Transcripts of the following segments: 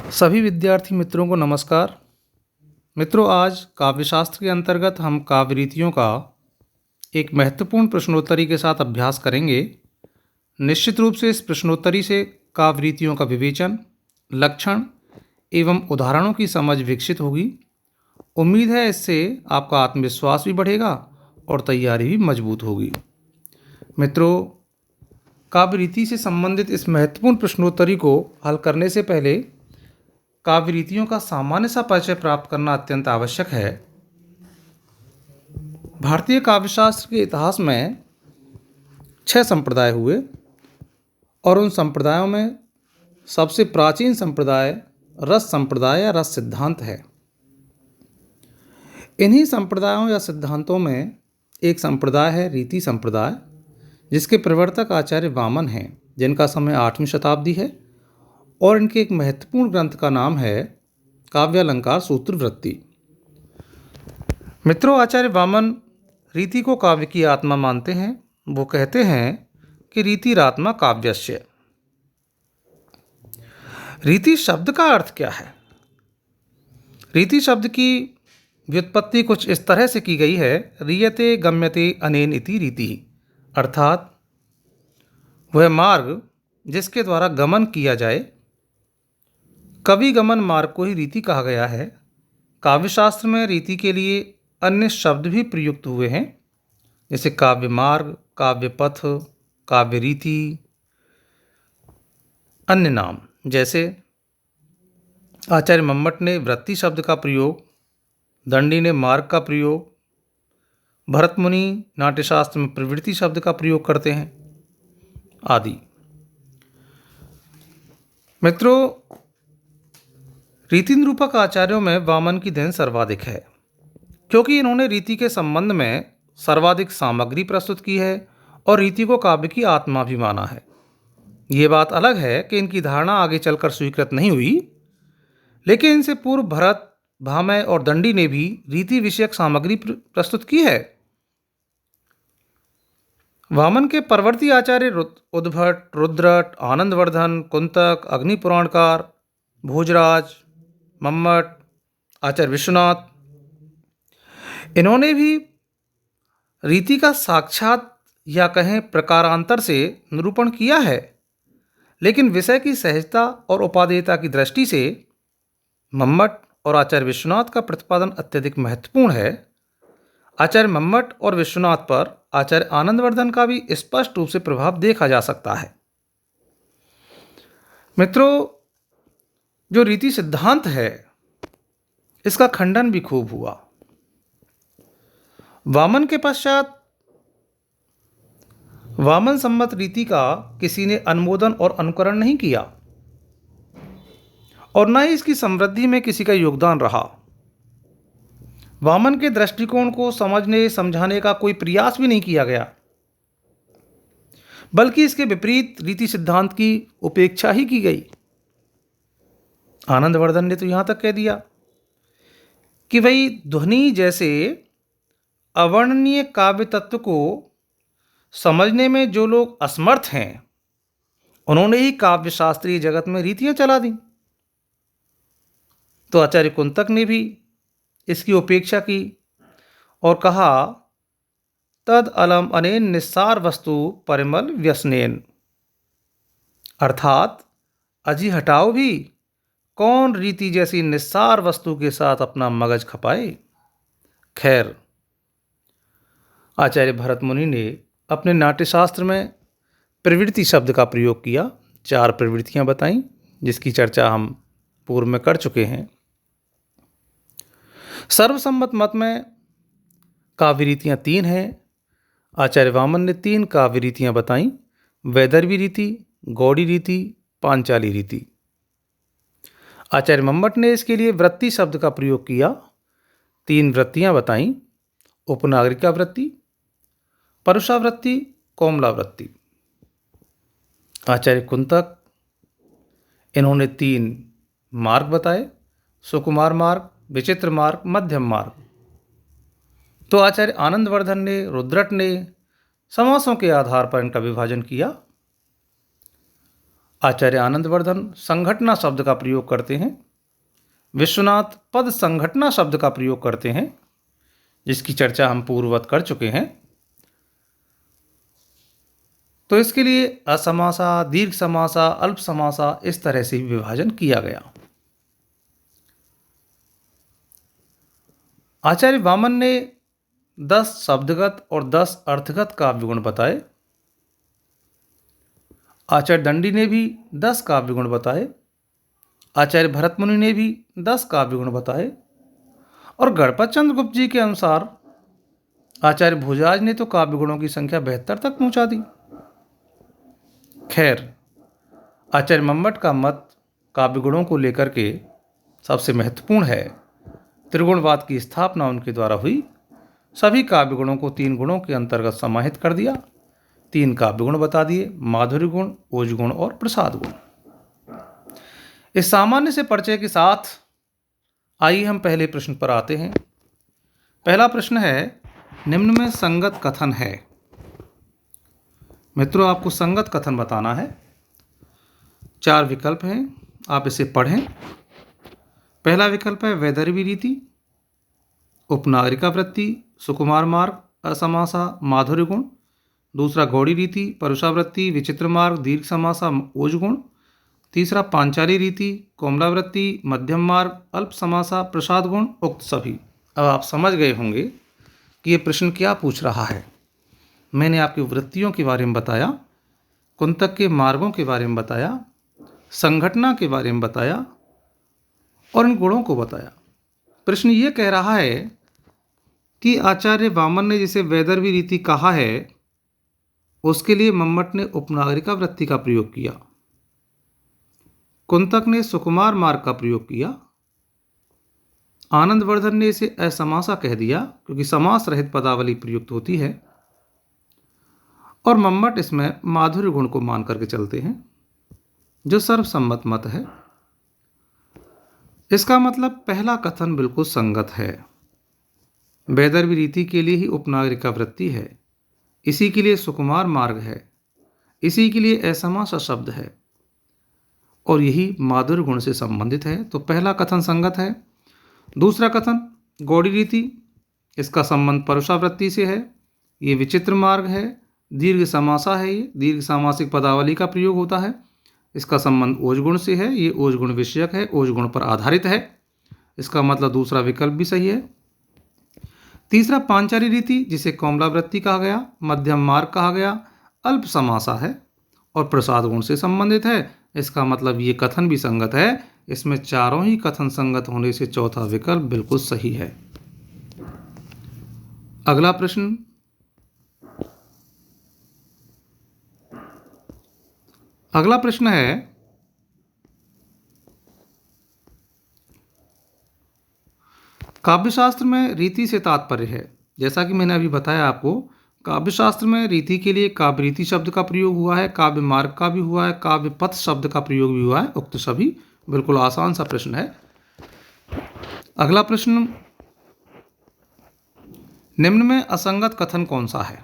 सभी विद्यार्थी मित्रों को नमस्कार। मित्रों, आज काव्यशास्त्र के अंतर्गत हम काव्य रीतियों का एक महत्वपूर्ण प्रश्नोत्तरी के साथ अभ्यास करेंगे। निश्चित रूप से इस प्रश्नोत्तरी से काव्य रीतियों का विवेचन, लक्षण एवं उदाहरणों की समझ विकसित होगी। उम्मीद है इससे आपका आत्मविश्वास भी बढ़ेगा और तैयारी भी मजबूत होगी। मित्रों, काव्य रीति से संबंधित इस महत्वपूर्ण प्रश्नोत्तरी को हल करने से पहले काव्य रीतियों का सामान्य सा परिचय प्राप्त करना अत्यंत आवश्यक है। भारतीय काव्यशास्त्र के इतिहास में 6 संप्रदाय हुए और उन संप्रदायों में सबसे प्राचीन संप्रदाय रस संप्रदाय या रस सिद्धांत है। इन्हीं संप्रदायों या सिद्धांतों में एक संप्रदाय है रीति संप्रदाय, जिसके प्रवर्तक आचार्य वामन हैं, जिनका समय 8वीं शताब्दी है और इनके एक महत्वपूर्ण ग्रंथ का नाम है काव्यालंकार सूत्रवृत्ति। मित्रों, आचार्य वामन रीति को काव्य की आत्मा मानते हैं। वो कहते हैं कि रीतिरात्मा काव्यस्य। रीति शब्द का अर्थ क्या है? रीति शब्द की व्युत्पत्ति कुछ इस तरह से की गई है, रीयते गम्यते अनेन इति रीति, अर्थात वह मार्ग जिसके द्वारा गमन किया जाए। कवि गमन मार्ग को ही रीति कहा गया है। काव्यशास्त्र में रीति के लिए अन्य शब्द भी प्रयुक्त हुए हैं, जैसे काव्य मार्ग, काव्य पथ, काव्य रीति। अन्य नाम जैसे आचार्य मम्मट ने वृत्ति शब्द का प्रयोग, दंडी ने मार्ग का प्रयोग, भरत मुनि नाट्यशास्त्र में प्रवृत्ति शब्द का प्रयोग करते हैं आदि। मित्रों, रीति निरूपक आचार्यों में वामन की देन सर्वाधिक है, क्योंकि इन्होंने रीति के संबंध में सर्वाधिक सामग्री प्रस्तुत की है और रीति को काव्य की आत्मा भी माना है। ये बात अलग है कि इनकी धारणा आगे चलकर स्वीकृत नहीं हुई, लेकिन इनसे पूर्व भरत, भामह और दंडी ने भी रीति विषयक सामग्री प्रस्तुत की है। वामन के परवर्ती आचार्य उद्भट, रुद्रट, आनंदवर्धन, कुंतक, अग्निपुराणकार, भोजराज, मम्मट, आचार्य विश्वनाथ, इन्होंने भी रीति का साक्षात या कहें प्रकारांतर से निरूपण किया है, लेकिन विषय की सहजता और उपादेयता की दृष्टि से मम्मट और आचार्य विश्वनाथ का प्रतिपादन अत्यधिक महत्वपूर्ण है। आचार्य मम्मट और विश्वनाथ पर आचार्य आनंदवर्धन का भी स्पष्ट रूप से प्रभाव देखा जा सकता है। मित्रों, जो रीति सिद्धांत है, इसका खंडन भी खूब हुआ। वामन के पश्चात वामन सम्मत रीति का किसी ने अनुमोदन और अनुकरण नहीं किया और न ही इसकी समृद्धि में किसी का योगदान रहा। वामन के दृष्टिकोण को समझने समझाने का कोई प्रयास भी नहीं किया गया, बल्कि इसके विपरीत रीति सिद्धांत की उपेक्षा ही की गई। आनंदवर्धन ने तो यहां तक कह दिया कि वही ध्वनि जैसे अवर्णनीय काव्य तत्व को समझने में जो लोग असमर्थ हैं, उन्होंने ही काव्य शास्त्रीय जगत में रीतियां चला दी। तो आचार्य कुंतक ने भी इसकी उपेक्षा की और कहा, तद अलम अनेन निस्सार वस्तु परिमल व्यसनेन, अर्थात अजी हटाओ भी कौन रीति जैसी निस्सार वस्तु के साथ अपना मगज खपाए। खैर, आचार्य भरत मुनि ने अपने नाट्यशास्त्र में प्रवृत्ति शब्द का प्रयोग किया। 4 प्रवृत्तियां बताईं, जिसकी चर्चा हम पूर्व में कर चुके हैं। सर्वसम्मत मत में काव्य रीतियां 3 हैं। आचार्य वामन ने 3 काव्य रीतियां बताईं, वैदर्भी रीति, गौड़ी रीति, पांचाली रीति। आचार्य मम्मट ने इसके लिए वृत्ति शब्द का प्रयोग किया। 3 वृत्तियां बताईं, उपनागरिका वृत्ति, परुषावृत्ति, कोमलावृत्ति। आचार्य कुंतक, इन्होंने 3 मार्ग बताए, सुकुमार मार्ग, विचित्र मार्ग, मध्यम मार्ग। तो आचार्य आनंदवर्धन ने, रुद्रट ने समासों के आधार पर इनका विभाजन किया। आचार्य आनंदवर्धन संघटना शब्द का प्रयोग करते हैं। विश्वनाथ पद संघटना शब्द का प्रयोग करते हैं, जिसकी चर्चा हम पूर्ववत कर चुके हैं। तो इसके लिए असमासा, दीर्घ समासा, अल्प समासा इस तरह से विभाजन किया गया। आचार्य वामन ने 10 शब्दगत और 10 अर्थगत काव्य गुण बताए। आचार्य दंडी ने भी 10 काव्य गुण बताए। आचार्य भरत मुनि ने भी 10 काव्य गुण बताए। और गणपत चंद्र गुप्त जी के अनुसार आचार्य भोजाज ने तो काव्य गुणों की संख्या 72 तक पहुंचा दी। खैर, आचार्य मम्मट का मत काव्य गुणों को लेकर के सबसे महत्वपूर्ण है। त्रिगुणवाद की स्थापना उनके द्वारा हुई। सभी काव्य गुणों को 3 गुणों के अंतर्गत समाहित कर दिया। 3 काव्य गुण बता दिए, माधुर्य गुण, ओज गुण और प्रसाद गुण। इस सामान्य से परिचय के साथ आइए हम पहले प्रश्न पर आते हैं। पहला प्रश्न है, निम्न में संगत कथन है। मित्रों, आपको संगत कथन बताना है। 4 विकल्प हैं, आप इसे पढ़ें। पहला विकल्प है वैदर्भी रीति, उपनागरिका वृत्ति, सुकुमार मार्ग, असमासा, माधुर्य गुण। दूसरा गौड़ी रीति, परुषावृत्ति, विचित्र मार्ग, दीर्घ समासा, ओज गुण। तीसरा पांचाली रीति, कोमलावृत्ति, मध्यम मार्ग, अल्प समासा, प्रसाद गुण, उक्त सभी। अब आप समझ गए होंगे कि ये प्रश्न क्या पूछ रहा है। मैंने आपकी वृत्तियों के बारे में बताया, कुंतक के मार्गों के बारे में बताया, संघटना के बारे में बताया और इन गुणों को बताया। प्रश्न ये कह रहा है कि आचार्य वामन ने जिसे वैदर्भी रीति कहा है, उसके लिए मम्मट ने उपनागरिका वृत्ति का प्रयोग किया, कुंतक ने सुकुमार मार्ग का प्रयोग किया, आनंदवर्धन ने इसे असमासा कह दिया क्योंकि समास रहित पदावली प्रयुक्त होती है, और मम्मट इसमें माधुर्य गुण को मान करके चलते हैं, जो सर्वसम्मत मत है। इसका मतलब पहला कथन बिल्कुल संगत है। वैदर्भी रीति के लिए ही उपनागरिका वृत्ति है, इसी के लिए सुकुमार मार्ग है, इसी के लिए असमासा शब्द है और यही माधुर्य गुण से संबंधित है। तो पहला कथन संगत है। दूसरा कथन गौड़ी रीति, इसका संबंध परुषावृत्ति से है, ये विचित्र मार्ग है, दीर्घ समासा है, ये दीर्घ सामासिक पदावली का प्रयोग होता है, इसका संबंध ओज गुण से है, ये ओज गुण विषयक है, ओज गुण पर आधारित है। इसका मतलब दूसरा विकल्प भी सही है। तीसरा पांचाली रीति, जिसे कोमलावृत्ति कहा गया, मध्यम मार्ग कहा गया, अल्प समासा है और प्रसाद गुण से संबंधित है। इसका मतलब ये कथन भी संगत है। इसमें चारों ही कथन संगत होने से चौथा विकल्प बिल्कुल सही है। अगला प्रश्न, अगला प्रश्न है, काव्यशास्त्र में रीति से तात्पर्य है। जैसा कि मैंने अभी बताया आपको, काव्यशास्त्र में रीति के लिए काव्य रीति शब्द का प्रयोग हुआ है, काव्य मार्ग का भी हुआ है, काव्य पथ शब्द का प्रयोग भी हुआ है। उक्त सभी। बिल्कुल आसान सा प्रश्न है। अगला प्रश्न, निम्न में असंगत कथन कौन सा है।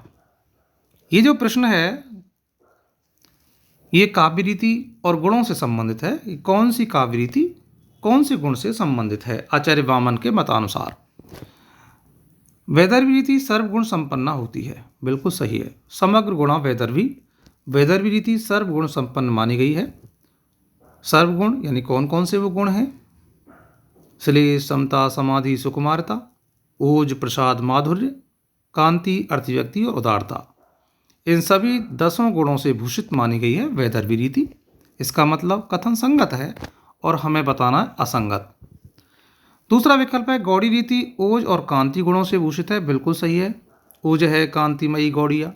ये जो प्रश्न है ये काव्य रीति और गुणों से संबंधित है। कौन सी काव्य रीति कौन से गुण से संबंधित है। आचार्य वामन के मतानुसार वैदर्भी रीति सर्वगुण संपन्ना होती है। बिल्कुल सही है। समग्र गुणा वैदर्भी रीति सर्वगुण संपन्न मानी गई है। सर्वगुण यानी कौन कौन से वो गुण हैं। श्लेष, समता, समाधि, सुकुमारता, ओज, प्रसाद, माधुर्य, कांति, अर्थव्यक्ति और उदारता। इन सभी 10 गुणों से भूषित मानी गई है वैदर्भी रीति। इसका मतलब कथन संगत है और हमें बताना है असंगत। दूसरा विकल्प है गौड़ी रीति ओज और कांति गुणों से भूषित है। बिल्कुल सही है। ओज है कांतिमयी गौड़िया,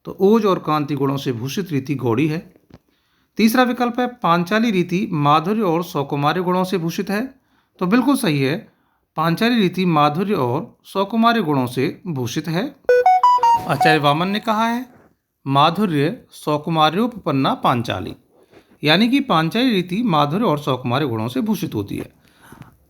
तो ओज और कांति गुणों से भूषित रीति गौड़ी है। तीसरा विकल्प है पांचाली रीति माधुर्य और सौकुमार्य गुणों से भूषित है। तो बिल्कुल सही है, पांचाली रीति माधुर्य और सौकुमार्य गुणों से भूषित है। आचार्य वामन ने कहा है माधुर्य सौकुमार्योपपन्ना पांचाली, यानी कि पांचाली रीति माधुर्य और सौकुमार्य गुणों से भूषित होती है।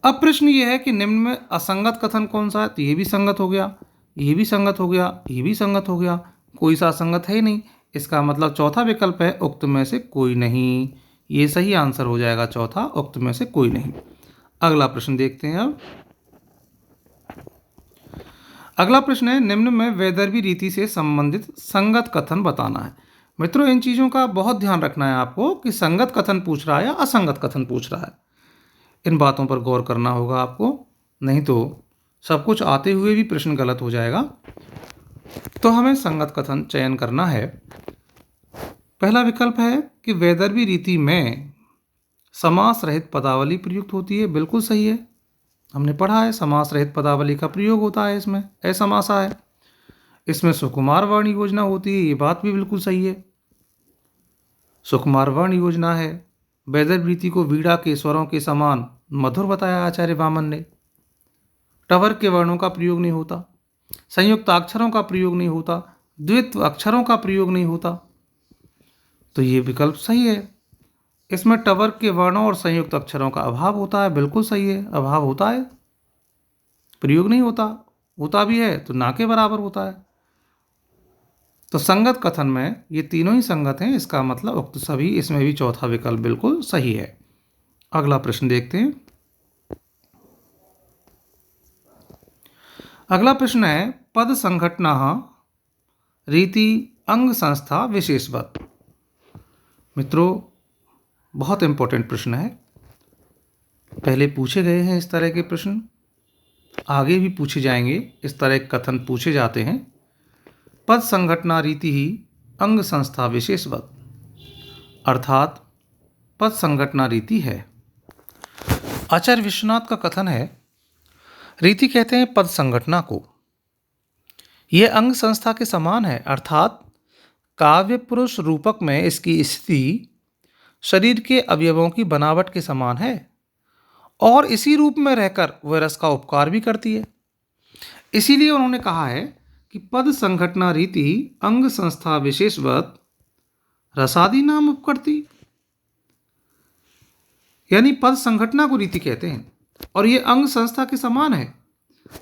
अब प्रश्न ये है कि निम्न में असंगत कथन कौन सा है। तो ये भी संगत हो गया, ये भी संगत हो गया, ये भी संगत हो गया, कोई सा असंगत है ही नहीं। इसका मतलब चौथा विकल्प है उक्त में से कोई नहीं। ये सही आंसर हो जाएगा चौथा, उक्त में से कोई नहीं। अगला प्रश्न देखते हैं अब। अगला प्रश्न है, निम्न में वैदर्भी रीति से संबंधित संगत कथन बताना है। मित्रों, इन चीज़ों का बहुत ध्यान रखना है आपको कि संगत कथन पूछ रहा है या असंगत कथन पूछ रहा है। इन बातों पर गौर करना होगा आपको, नहीं तो सब कुछ आते हुए भी प्रश्न गलत हो जाएगा। तो हमें संगत कथन चयन करना है। पहला विकल्प है कि वैदर्भी रीति में समास रहित पदावली प्रयुक्त होती है। बिल्कुल सही है, हमने पढ़ा है समास रहित पदावली का प्रयोग होता है, इसमें असमासा है। इसमें सुकुमार वर्ण योजना होती है, ये बात भी बिल्कुल सही है, सुकुमार वर्ण योजना है। वैदर्भी रीति को वीणा के स्वरों के समान मधुर बताया आचार्य वामन ने। टवर के वर्णों का प्रयोग नहीं होता, संयुक्त अक्षरों का प्रयोग नहीं होता, द्वित्व अक्षरों का प्रयोग नहीं होता, तो ये विकल्प सही है। इसमें टवर के वर्णों और संयुक्त अक्षरों का अभाव होता है। बिल्कुल सही है, अभाव होता है, प्रयोग नहीं होता, होता भी है तो ना के बराबर होता है। तो संगत कथन में ये तीनों ही संगत हैं, इसका मतलब उक्त सभी, इसमें भी चौथा विकल्प बिल्कुल सही है। अगला प्रश्न देखते हैं। अगला प्रश्न है, पद संघटना रीति अंग संस्था विशेषवत। मित्रों, बहुत इंपॉर्टेंट प्रश्न है, पहले पूछे गए हैं इस तरह के प्रश्न, आगे भी पूछे जाएंगे, इस तरह के कथन पूछे जाते हैं। पद संघटना रीति ही अंग संस्था विशेषवत, अर्थात पद संघटना रीति है। आचार्य विश्वनाथ का कथन है, रीति कहते हैं पद संघटना को, यह अंग संस्था के समान है, अर्थात काव्य पुरुष रूपक में इसकी स्थिति शरीर के अवयवों की बनावट के समान है और इसी रूप में रहकर वह रस का उपकार भी करती है। इसीलिए उन्होंने कहा है कि पद संघटना रीति अंग संस्था विशेषवत रसादि नाम उपकरती, यानी पद संघटना को रीति कहते हैं और ये अंग संस्था के समान है,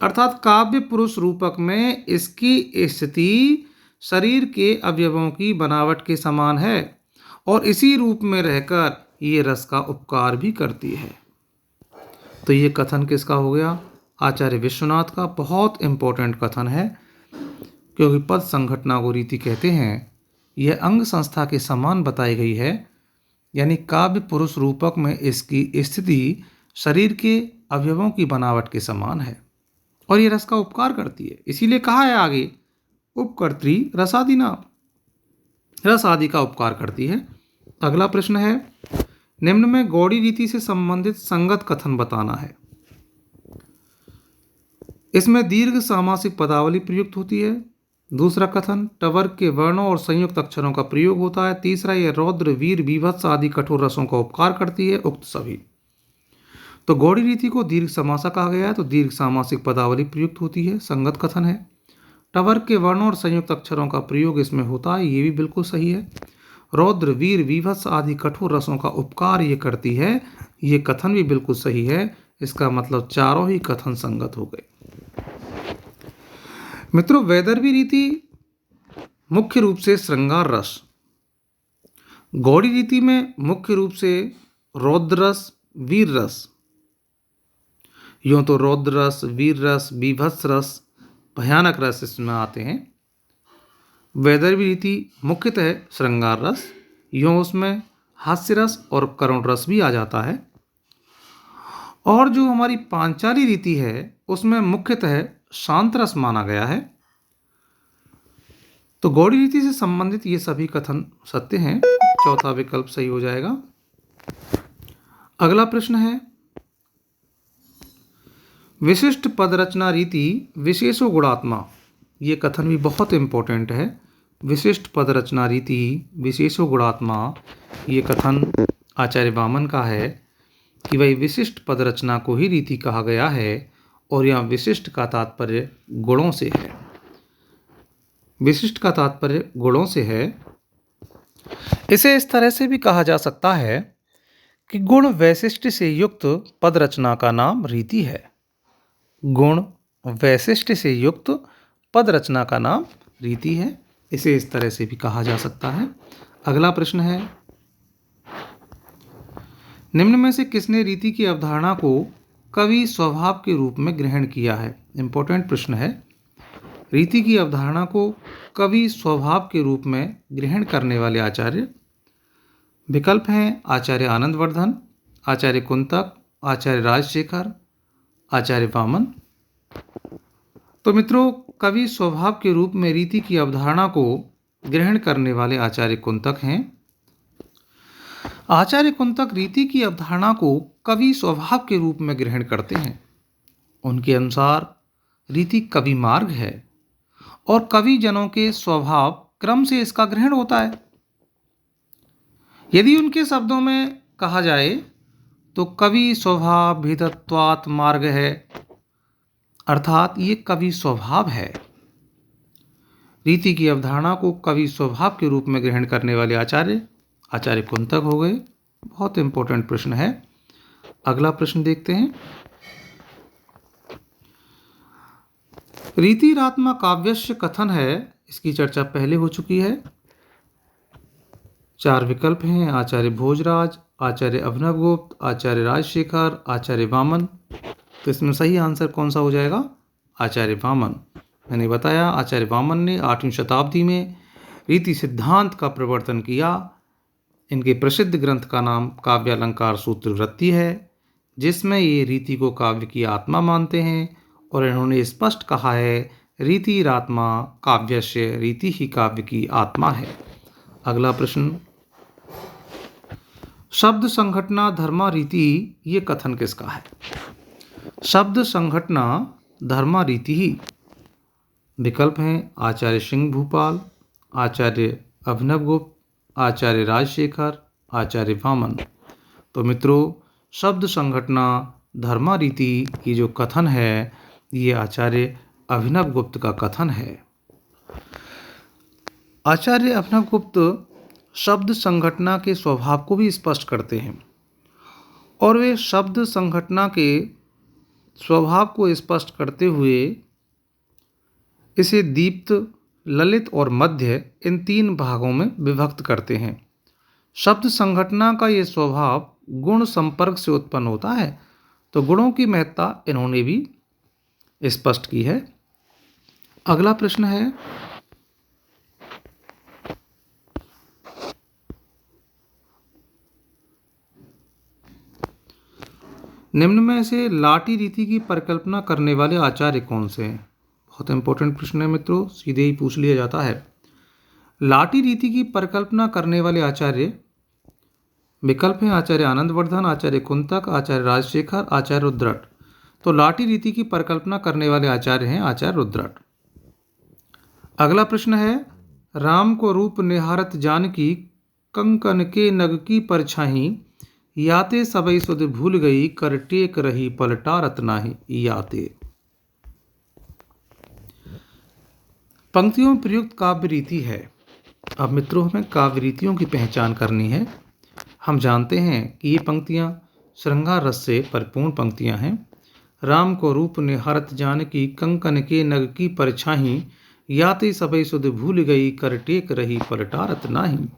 अर्थात काव्य पुरुष रूपक में इसकी स्थिति शरीर के अवयवों की बनावट के समान है और इसी रूप में रहकर ये रस का उपकार भी करती है। तो ये कथन किसका हो गया? आचार्य विश्वनाथ का। बहुत इंपॉर्टेंट कथन है, क्योंकि पद संघटना को रीति कहते हैं, यह अंग संस्था के समान बताई गई है, यानी काव्य पुरुष रूपक में इसकी स्थिति शरीर के अवयवों की बनावट के समान है और ये रस का उपकार करती है। इसीलिए कहा है आगे, उपकर्त्री रसादि नाम, रस आदि का उपकार करती है। अगला प्रश्न है, निम्न में गौड़ी रीति से संबंधित संगत कथन बताना है। इसमें दीर्घ सामासिक पदावली प्रयुक्त होती है। दूसरा कथन, टवर के वर्णों और संयुक्त अक्षरों का प्रयोग होता है। तीसरा, यह रौद्र वीर बीभत्स आदि कठोर रसों का उपकार करती है। उक्त सभी। तो गौड़ी रीति को दीर्घ समासा कहा गया है, तो दीर्घ सामासिक पदावली प्रयुक्त होती है, संगत कथन है। टवर के वर्णों और संयुक्त अक्षरों का प्रयोग इसमें होता है, ये भी बिल्कुल सही है। रौद्र वीर बीभत्स आदि कठोर रसों का उपकार ये करती है, ये कथन भी बिल्कुल सही है। इसका मतलब चारों ही कथन संगत हो गए। मित्रों, वैदर्भी रीति मुख्य रूप से श्रृंगार रस, गौड़ी रीति में मुख्य रूप से रौद्र रस, वीर रस। यूं तो रौद्र रस, वीर रस, बीभत्स रस, भयानक रस इसमें आते हैं। वैदर्भी रीति मुख्यतः श्रृंगार रस, यूं उसमें हास्य रस और करुण रस भी आ जाता है। और जो हमारी पांचाली रीति है उसमें मुख्यतः शांत रस माना गया है। तो गौड़ी रीति से संबंधित ये सभी कथन सत्य हैं, चौथा विकल्प सही हो जाएगा। अगला प्रश्न है, विशिष्ट पद रचना रीति विशेषो गुणात्मा। ये कथन भी बहुत इंपॉर्टेंट है। विशिष्ट पद रचना रीति विशेषो गुणात्मा, ये कथन आचार्य वामन का है कि भाई विशिष्ट पद रचना को ही रीति कहा गया है और यह विशिष्ट का तात्पर्य गुणों से है। विशिष्ट का तात्पर्य गुणों से है। इसे इस तरह से भी कहा जा सकता है कि गुण वैशिष्ट से युक्त पद रचना का नाम रीति है। गुण वैशिष्ट से युक्त पद रचना का नाम रीति है। इसे इस तरह से भी कहा जा सकता है। अगला प्रश्न है, निम्न में से किसने रीति की अवधारणा को कवि स्वभाव के रूप में ग्रहण किया है? इंपॉर्टेंट प्रश्न है। रीति की अवधारणा को कवि स्वभाव के रूप में ग्रहण करने वाले आचार्य, विकल्प हैं आचार्य आनंदवर्धन, आचार्य कुंतक, आचार्य राजशेखर, आचार्य वामन। तो मित्रों, कवि स्वभाव के रूप में रीति की अवधारणा को ग्रहण करने वाले आचार्य कुंतक हैं। आचार्य कुंतक रीति की अवधारणा को कवि स्वभाव के रूप में ग्रहण करते हैं। उनके अनुसार रीति कवि मार्ग है और कवि जनों के स्वभाव क्रम से इसका ग्रहण होता है। यदि उनके शब्दों में कहा जाए तो कवि स्वभाव भेदत्वात् मार्ग है, अर्थात ये कवि स्वभाव है। रीति की अवधारणा को कवि स्वभाव के रूप में ग्रहण करने वाले आचार्य कुंतक हो गए। बहुत इंपॉर्टेंट प्रश्न है। अगला प्रश्न देखते हैं। रीतिरात्मा काव्यस्य कथन है, इसकी चर्चा पहले हो चुकी है। 4 विकल्प हैं आचार्य भोजराज, आचार्य अभिनवगुप्त, आचार्य राजशेखर, आचार्य वामन। तो इसमें सही आंसर कौन सा हो जाएगा? आचार्य वामन। मैंने बताया आचार्य वामन ने 8वीं शताब्दी में रीति सिद्धांत का प्रवर्तन किया। इनके प्रसिद्ध ग्रंथ का नाम काव्यालंकार सूत्रवृत्ति है, जिसमें ये रीति को काव्य की आत्मा मानते हैं और इन्होंने स्पष्ट कहा है रीतिरात्मा काव्यस्य, रीति ही काव्य की आत्मा है। अगला प्रश्न, शब्द संघटना धर्मा रीति, ये कथन किसका है? शब्द संघटना धर्मा रीति ही। विकल्प हैं आचार्य सिंह भूपाल, आचार्य अभिनवगुप्त, आचार्य राजशेखर, आचार्य वामन। तो मित्रों, शब्द संघटना धर्मा रीति की जो कथन है, ये आचार्य अभिनवगुप्त का कथन है। आचार्य अभिनवगुप्त शब्द संघटना के स्वभाव को भी स्पष्ट करते हैं और वे शब्द संघटना के स्वभाव को स्पष्ट करते हुए इसे दीप्त, ललित और मध्य, इन 3 भागों में विभक्त करते हैं। शब्द संघटना का ये स्वभाव गुण संपर्क से उत्पन्न होता है, तो गुणों की महत्ता इन्होंने भी स्पष्ट की है। अगला प्रश्न है, निम्न में से लाटी रीति की परिकल्पना करने वाले आचार्य कौन से हैं? बहुत इंपॉर्टेंट प्रश्न है मित्रों, सीधे ही पूछ लिया जाता है। लाटी रीति की परिकल्पना करने वाले आचार्य, विकल्प हैं आचार्य आनंदवर्धन, आचार्य कुंतक, आचार्य राजशेखर, आचार्य रुद्रट। तो लाटी रीति की परिकल्पना करने वाले आचार्य हैं आचार्य रुद्रट। अगला प्रश्न है, राम को रूप निहारत जानकी, कंकन के नग की परछाई, याते सबई सुध भूल गई, कर टेक रही पलटा रत्नाही याते। पंक्तियों में प्रयुक्त काव्य रीति है। अब मित्रों, हमें काव्य रीतियों की पहचान करनी है। हम जानते हैं कि ये पंक्तियां श्रृंगार रस से परिपूर्ण पंक्तियां हैं। राम को रूप निहारत जानकी, कंकन के नग की परछाई, याते सबई सुध भूल गई, कर टेक रही पलटा रत्नाही।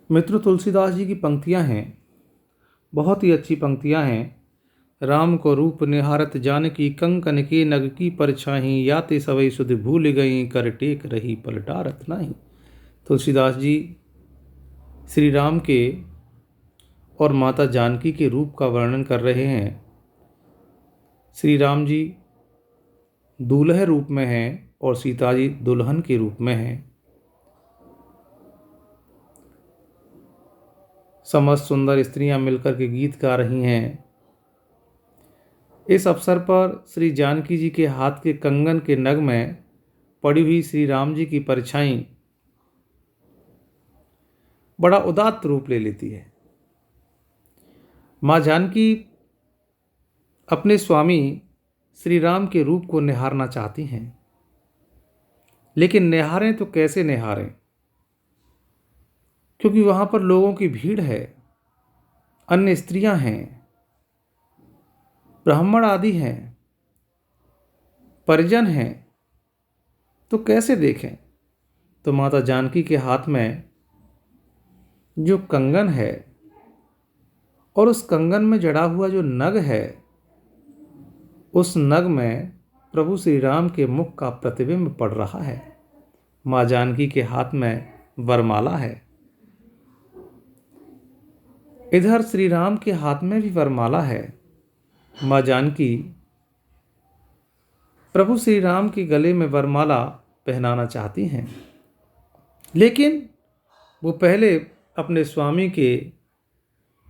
मित्रों, तुलसीदास जी की पंक्तियां हैं, बहुत ही अच्छी पंक्तियां हैं। राम को रूप निहारत जानकी, कंकन के नग की परछाई, याते सबई सुध भूल गई, कर टेक रही पलटा रत्नाही। तुलसीदास जी श्री राम के और माता जानकी के रूप का वर्णन कर रहे हैं। श्री राम जी दूल्हे रूप में हैं और सीता जी दुल्हन के रूप में हैं। समस्त सुंदर स्त्रियां मिलकर के गीत गा रही हैं। इस अवसर पर श्री जानकी जी के हाथ के कंगन के नग में पड़ी हुई श्री राम जी की परछाई बड़ा उदात्त रूप ले लेती है। माँ जानकी अपने स्वामी श्री राम के रूप को निहारना चाहती हैं, लेकिन निहारें तो कैसे निहारें, क्योंकि वहां पर लोगों की भीड़ है, अन्य स्त्रियां हैं, ब्राह्मण आदि हैं, परिजन हैं, तो कैसे देखें। तो माता जानकी के हाथ में जो कंगन है और उस कंगन में जड़ा हुआ जो नग है, उस नग में प्रभु श्री राम के मुख का प्रतिबिंब पड़ रहा है। माँ जानकी के हाथ में वरमाला है, इधर श्री राम के हाथ में भी वरमाला है। माँ जानकी प्रभु श्री राम के गले में वरमाला पहनाना चाहती हैं, लेकिन वो पहले अपने स्वामी के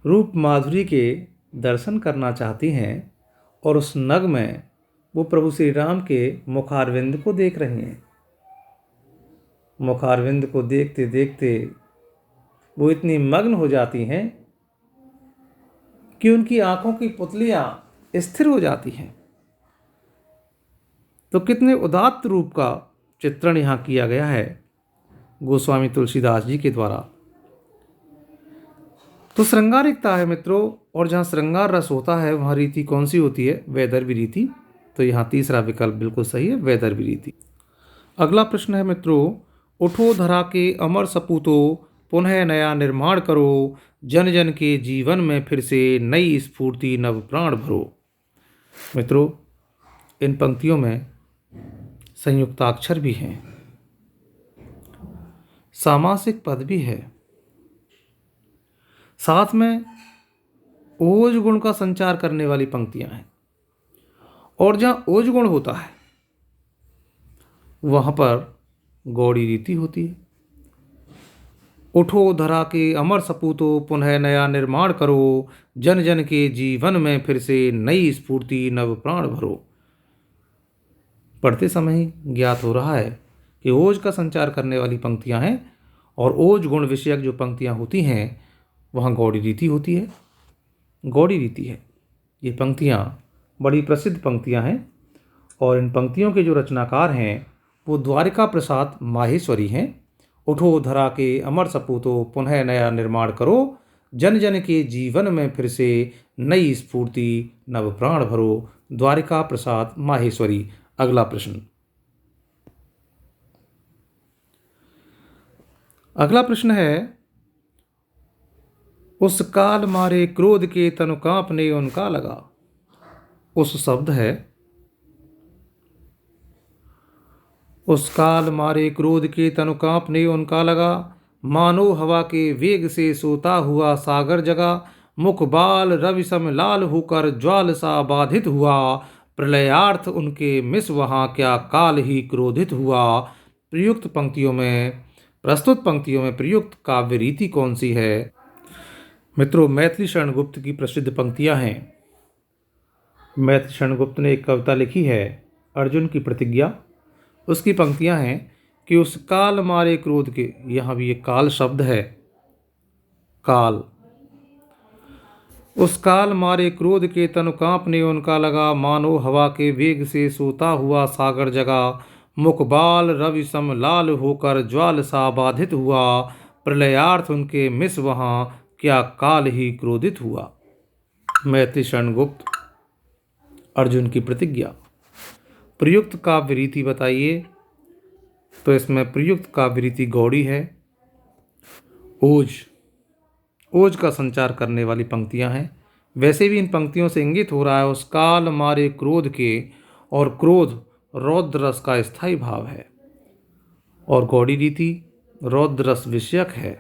रूप माधुरी के दर्शन करना चाहती हैं और उस नग में वो प्रभु श्री राम के मुखारविंद को देख रही हैं। मुखारविंद को देखते देखते वो इतनी मग्न हो जाती हैं कि उनकी आंखों की पुतलियां स्थिर हो जाती हैं। तो कितने उदात्त रूप का चित्रण यहाँ किया गया है गोस्वामी तुलसीदास जी के द्वारा। तो श्रृंगारिकता है मित्रों, और जहाँ श्रृंगार रस होता है वहाँ रीति कौन सी होती है? वैदर्भी रीति। तो यहाँ तीसरा विकल्प बिल्कुल सही है, वैदर्भी रीति। अगला प्रश्न है मित्रों, उठो धरा के अमर सपूतो, पुनः नया निर्माण करो, जन जन के जीवन में फिर से नई स्फूर्ति नव प्राण भरो। मित्रों, इन पंक्तियों में संयुक्ताक्षर भी हैं, सामासिक पद भी है, साथ में ओज गुण का संचार करने वाली पंक्तियां हैं। और जहां ओज गुण होता है वहां पर गौड़ी रीति होती है। उठो धरा के अमर सपूतो, पुनः नया निर्माण करो, जन जन के जीवन में फिर से नई स्फूर्ति नव प्राण भरो। पढ़ते समय ही ज्ञात हो रहा है कि ओज का संचार करने वाली पंक्तियां हैं, और ओज गुण विषयक जो पंक्तियां होती हैं वहाँ गौड़ी रीति होती है। गौड़ी रीति है। ये पंक्तियाँ बड़ी प्रसिद्ध पंक्तियाँ हैं, और इन पंक्तियों के जो रचनाकार हैं वो द्वारिका प्रसाद माहेश्वरी हैं। उठो धरा के अमर सपूतो, पुनः नया निर्माण करो, जन जन के जीवन में फिर से नई स्फूर्ति नव प्राण भरो। द्वारिका प्रसाद माहेश्वरी। अगला प्रश्न। अगला प्रश्न है, उस काल मारे क्रोध के तनु कांपने उनका लगा। उस शब्द है, उस काल मारे क्रोध के तनु कांपने उनका लगा, मानो हवा के वेग से सोता हुआ सागर जगा, मुख बाल रवि सम लाल होकर ज्वाल सा बाधित हुआ, प्रलयार्थ उनके मिस वहाँ क्या काल ही क्रोधित हुआ। प्रयुक्त पंक्तियों में, प्रस्तुत पंक्तियों में प्रयुक्त काव्य रीति कौन सी है? मित्रों, मैथिली शरण गुप्त की प्रसिद्ध पंक्तियां हैं। मैथिली शरण गुप्त ने एक कविता लिखी है, अर्जुन की प्रतिज्ञा। उसकी पंक्तियां हैं कि उस काल मारे क्रोध के, यहाँ भी एक काल शब्द है, काल। उस काल मारे क्रोध के तनु कांपने उनका लगा, मानो हवा के वेग से सोता हुआ सागर जगा, मुख बाल रवि सम लाल होकर ज्वाल सा बाधित हुआ, प्रलयार्थ उनके मिस वहाँ क्या काल ही क्रोधित हुआ। मैथिली शरण गुप्त, अर्जुन की प्रतिज्ञा। प्रयुक्त काव्य रीति बताइए। तो इसमें प्रयुक्त काव्य रीति गौड़ी है। ओज का संचार करने वाली पंक्तियां हैं। वैसे भी इन पंक्तियों से इंगित हो रहा है उस काल मारे क्रोध के, और क्रोध रौद्र रस का स्थायी भाव है, और गौड़ी रीति रौद्र रस विषयक है।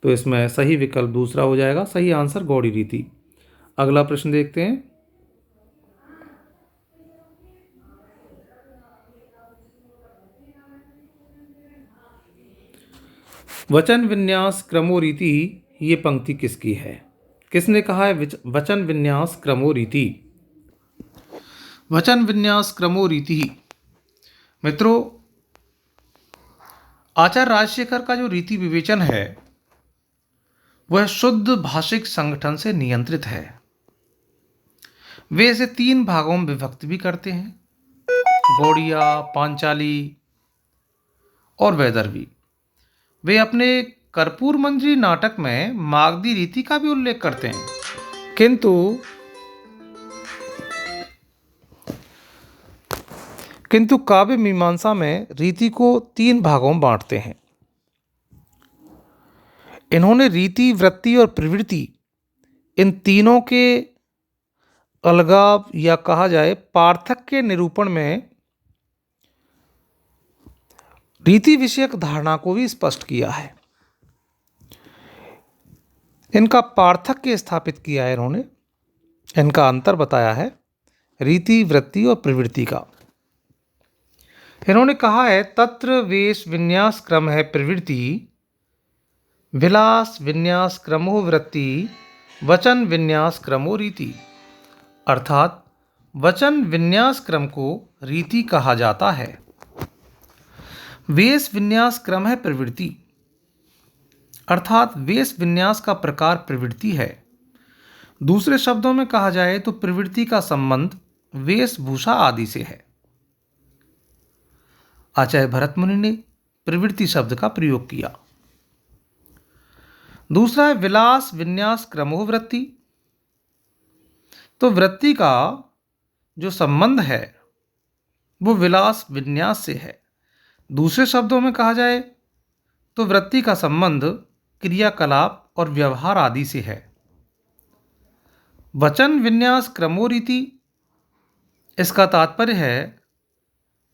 तो इसमें सही विकल्प दूसरा हो जाएगा, सही आंसर गौड़ी रीति। अगला प्रश्न देखते हैं। वचन विन्यास क्रमो रीति, ये पंक्ति किसकी है? किसने कहा है वचन विन्यास क्रमो रीति? वचन विन्यास क्रमो रीति। मित्रों, आचार्य राजशेखर का जो रीति विवेचन है वह शुद्ध भाषिक संगठन से नियंत्रित है। वे इसे 3 भागों में विभक्त भी करते हैं, गौड़िया, पांचाली और वैदर्भी। वे अपने कर्पूर मंजरी नाटक में मागधी रीति का भी उल्लेख करते हैं, किंतु काव्य मीमांसा में रीति को 3 भागों में बांटते हैं। इन्होंने रीति, वृत्ति और प्रवृत्ति, इन तीनों के अलगाव या कहा जाए पार्थक्य के निरूपण में रीति विषयक धारणा को भी स्पष्ट किया है। इनका पार्थक्य स्थापित किया है इन्होंने, इनका अंतर बताया है रीति, वृत्ति और प्रवृत्ति का। इन्होंने कहा है तत्र वेश विन्यास क्रम है प्रवृत्ति, विलास विन्यास क्रमो वृत्ति, वचन विन्यास क्रमो रीति। अर्थात वचन विन्यास क्रम को रीति कहा जाता है। वेश विन्यास क्रम है प्रवृत्ति, अर्थात वेश विन्यास का प्रकार प्रवृत्ति है। दूसरे शब्दों में कहा जाए तो प्रवृत्ति का संबंध वेशभूषा आदि से है। आचार्य भरत मुनि ने प्रवृत्ति शब्द का प्रयोग किया। दूसरा है विलास विन्यास क्रमो वृत्ति। तो वृत्ति का जो संबंध है वो विलास विन्यास से है। दूसरे शब्दों में कहा जाए तो वृत्ति का संबंध क्रियाकलाप और व्यवहार आदि से है। वचन विन्यास क्रमो रीति, इसका तात्पर्य है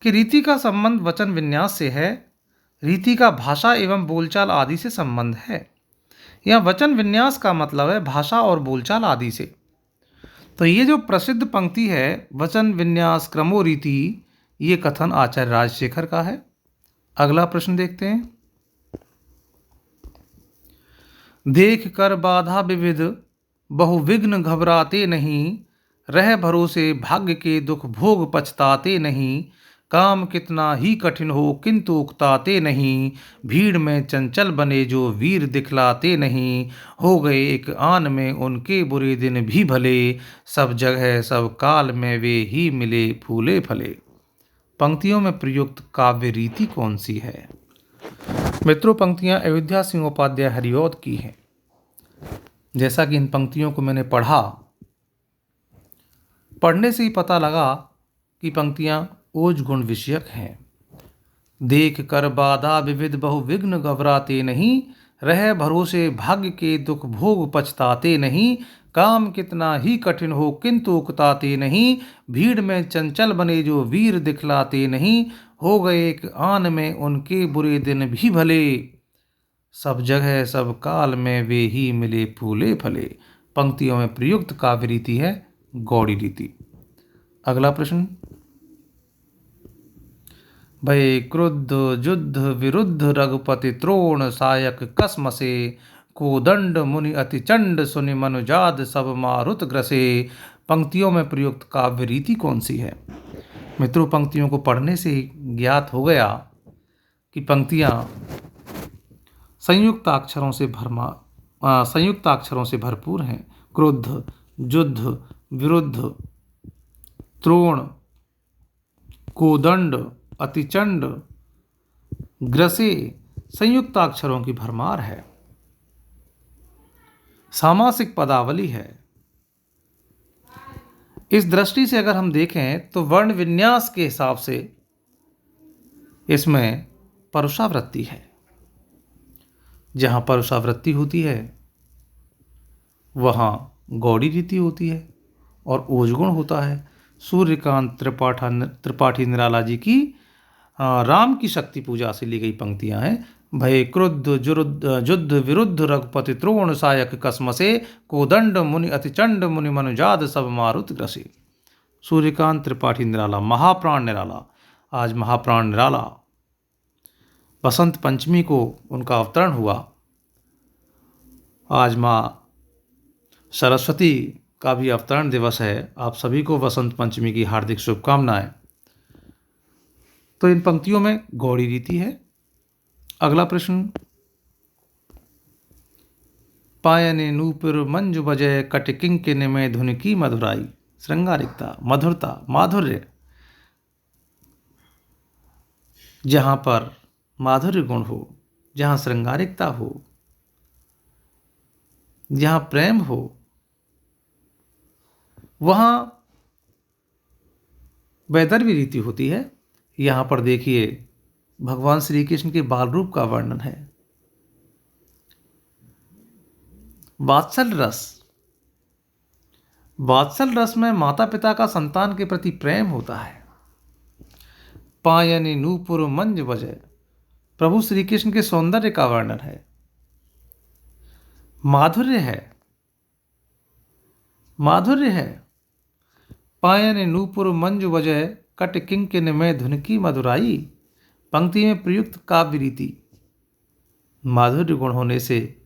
कि रीति का संबंध वचन विन्यास से है। रीति का भाषा एवं बोलचाल आदि से संबंध है। यह वचन विन्यास का मतलब है भाषा और बोलचाल आदि से। तो ये जो प्रसिद्ध पंक्ति है वचन विन्यास क्रमो रीति, ये कथन आचार्य राजशेखर का है। अगला प्रश्न देखते हैं। देख कर बाधा विविध बहुविघ्न घबराते नहीं, रह भरोसे भाग्य के दुख भोग पछताते नहीं, काम कितना ही कठिन हो किंतु उकताते नहीं, भीड़ में चंचल बने जो वीर दिखलाते नहीं, हो गए एक आन में उनके बुरे दिन भी भले, सब जगह सब काल में वे ही मिले फूले फले। पंक्तियों में प्रयुक्त काव्य रीति कौन सी है? मित्रों, पंक्तियां अयोध्या सिंह उपाध्याय हरिऔध की हैं। जैसा कि इन पंक्तियों को मैंने पढ़ने से ही पता लगा कि पंक्तियां ओज गुण विषयक हैं। देख कर बाधा विविध बहुविघ्न घबराते नहीं, रह भरोसे भाग्य के दुख भोग पछताते नहीं, काम कितना ही कठिन हो किंतु उकताते नहीं, भीड़ में चंचल बने जो वीर दिखलाते नहीं, हो गए एक आन में उनके बुरे दिन भी भले, सब जगह सब काल में वे ही मिले फूले फले। पंक्तियों में प्रयुक्त काव्य रीति है गौड़ी रीति। अगला प्रश्न। भय क्रुद्ध युद्ध विरुद्ध रघुपति त्रोण सायक कसम से, कोदंड मुनि अति चंड सुनि मनुजाद सब मारुत ग्रसे। पंक्तियों में प्रयुक्त काव्य रीति कौन सी है? मित्रों, पंक्तियों को पढ़ने से ही ज्ञात हो गया कि पंक्तियां संयुक्त अक्षरों से भरपूर हैं। क्रुद्ध, युद्ध, विरुद्ध, त्रोण, कोदंड, अतिचंड, ग्रसे संयुक्त अक्षरों की भरमार है। सामासिक पदावली है। इस दृष्टि से अगर हम देखें तो वर्ण विन्यास के हिसाब से इसमें परुषावृत्ति है। जहाँ परुषावृत्ति होती है वहाँ गौड़ी रीति होती है और ओजगुण होता है। सूर्यकांत त्रिपाठी निराला जी की राम की शक्ति पूजा से ली गई पंक्तियां हैं। भय क्रुद्ध युद्ध विरुद्ध रघुपति त्रोण सायक कसम से, कोदंड मुनि अतिचंड मुनि मनुजाद सब मारुत ग्रसे। सूर्यकांत त्रिपाठी निराला, महाप्राण निराला। आज महाप्राण निराला बसंत पंचमी को उनका अवतरण हुआ। आज माँ सरस्वती का भी अवतरण दिवस है। आप सभी को वसंत पंचमी की हार्दिक शुभकामनाएं। तो इन पंक्तियों में गौड़ी रीति है। अगला प्रश्न। पायने नूपुर मंजु बजय कट किंकिन में धुन की मधुराई। श्रृंगारिकता, मधुरता, माधुर्य। जहाँ पर माधुर्य गुण हो, जहाँ श्रृंगारिकता हो, जहाँ प्रेम हो, वहाँ वैदर्भी रीति होती है। यहाँ पर देखिए भगवान श्री कृष्ण के बाल रूप का वर्णन है। वात्सल रस, वात्सल रस में माता पिता का संतान के प्रति प्रेम होता है। पायनि नूपुर मंज बजे, प्रभु श्री कृष्ण के सौंदर्य का वर्णन है। माधुर्य है, माधुर्य है। पायनि नूपुर मंजु बजय, कट किंकिन में धुन की मधुराई। पंक्ति में प्रयुक्त काव्य रीति, माधुर्य गुण होने से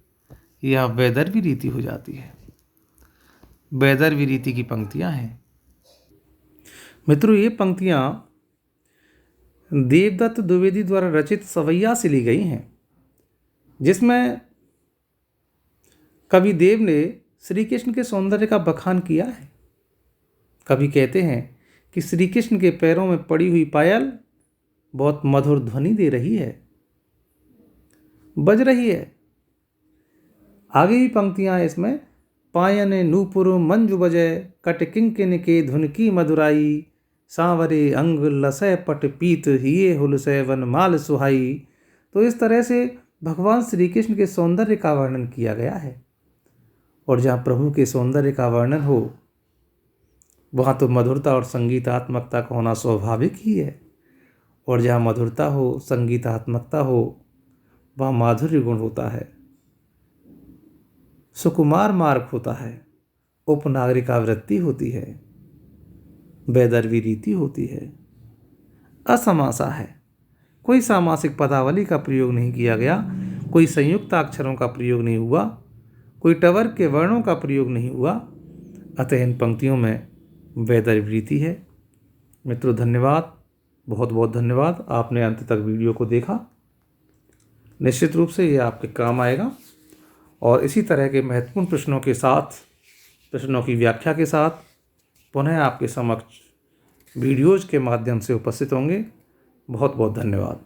यह वैदर्भी रीति हो जाती है। वैदर्भी रीति की पंक्तियां हैं। मित्रों, ये पंक्तियां देवदत्त द्विवेदी द्वारा रचित सवैया से ली गई हैं, जिसमें कवि देव ने श्री कृष्ण के सौंदर्य का बखान किया है। कवि कहते हैं कि श्री कृष्ण के पैरों में पड़ी हुई पायल बहुत मधुर ध्वनि दे रही है, बज रही है। आगे भी पंक्तियां इसमें, पायन नूपुर मंजु बजय, कट किंकिन के धुन की मधुराई। सांवरे अंग लसय पट पीत, हिये हुलसय वन माल सुहाई। तो इस तरह से भगवान श्री कृष्ण के सौंदर्य का वर्णन किया गया है। और जहाँ प्रभु के सौंदर्य का वर्णन हो वहाँ तो मधुरता और संगीतात्मकता का होना स्वाभाविक ही है। और जहाँ मधुरता हो, संगीतात्मकता हो, वहाँ माधुर्य गुण होता है, सुकुमार मार्ग होता है, उपनागरिकावृत्ति होती है, वैदर्भी रीति होती है, असमासा है। कोई सामासिक पदावली का प्रयोग नहीं किया गया, कोई संयुक्त अक्षरों का प्रयोग नहीं हुआ, कोई टवर्ग के वर्णों का प्रयोग नहीं हुआ। अतः इन पंक्तियों में वैदर्भी रीति है। मित्रों, धन्यवाद, बहुत बहुत धन्यवाद। आपने अंत तक वीडियो को देखा। निश्चित रूप से ये आपके काम आएगा। और इसी तरह के महत्वपूर्ण प्रश्नों के साथ, प्रश्नों की व्याख्या के साथ पुनः आपके समक्ष वीडियोज़ के माध्यम से उपस्थित होंगे। बहुत बहुत धन्यवाद।